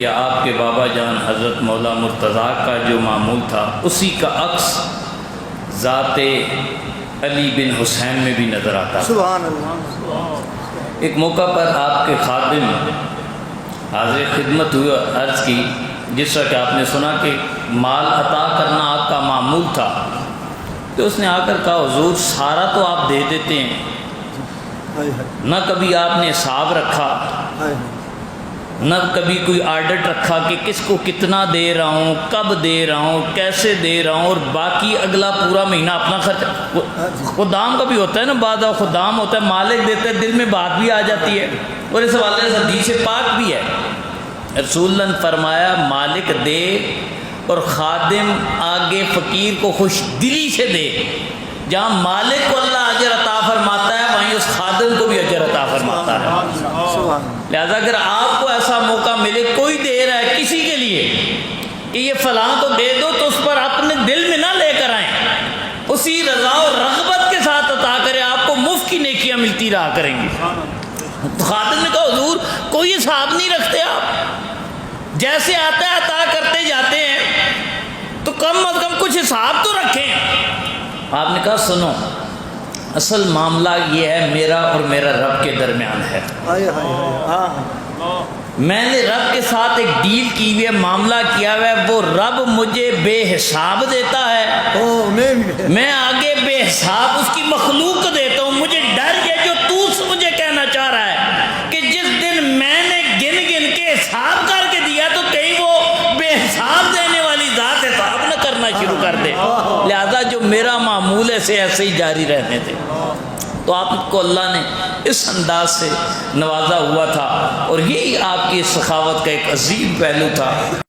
کہ آپ کے بابا جان حضرت مولا مرتضیٰ کا جو معمول تھا اسی کا عکس ذات علی بن حسین میں بھی نظر آتا ہے۔ سبحان اللہ۔ ایک موقع پر آپ کے خادم حاضر خدمت ہوئے، عرض کی جس طرح کہ آپ نے سنا کہ مال عطا کرنا آپ کا معمول تھا، تو اس نے آ کر کہا حضور سارا تو آپ دے دیتے ہیں، نہ کبھی آپ نے حساب رکھا، نہ کبھی کوئی آڈٹ رکھا کہ کس کو کتنا دے رہا ہوں، کب دے رہا ہوں، کیسے دے رہا ہوں، اور باقی اگلا پورا مہینہ اپنا خرچ۔ خدام کا بھی ہوتا ہے نا، بعض خدام ہوتا ہے مالک دیتا ہے، دل میں بات بھی آ جاتی ہے، اور اس حوالے سے حدیث پاک بھی ہے، رسول اللہ نے فرمایا مالک دے اور خادم آگے فقیر کو خوش دلی سے دے۔ جہاں مالک کو اللہ اجر عطا فرماتا ہے وہیں اس خادم کو بھی اجر عطا فرماتا ہے۔ لہذا اگر آپ کو ایسا موقع ملے، کوئی دے رہا ہے کسی کے لیے کہ یہ فلاں تو دے دو، تو اس پر اپنے دل میں نہ لے کر آئیں، اسی رضا و رغبت کے ساتھ عطا کریں، آپ کو مفت کی نیکیاں ملتی رہا کریں گی۔ تو خادم نے کہا حضور کوئی حساب نہیں رکھتے آپ، جیسے آتا ہے عطا کرتے جاتے ہیں، تو کم از کم کچھ حساب تو رکھیں۔ آپ نے کہا سنو، اصل معاملہ یہ ہے میرا اور میرا رب کے درمیان ہے، میں نے رب کے ساتھ ایک ڈیل کی ہوئی ہے، معاملہ کیا ہوا ہے، وہ رب مجھے بے حساب دیتا ہے، میں آگے بے حساب اس کی مخلوق کو دیتا ہوں۔ مجھے ڈر ہے جو تو مجھے کہنا چاہ رہا ہے کہ جس دن میں نے گن گن کے حساب کر کے دیا تو کہیں وہ بے حساب دینے والی ذات حساب نہ کرنا شروع کر دے، لہذا جو میرا معمول ہے سے ایسے ہی جاری رہنے دے۔ تو آپ کو اللہ نے اس انداز سے نوازا ہوا تھا، اور یہی آپ کی سخاوت کا ایک عظیم پہلو تھا۔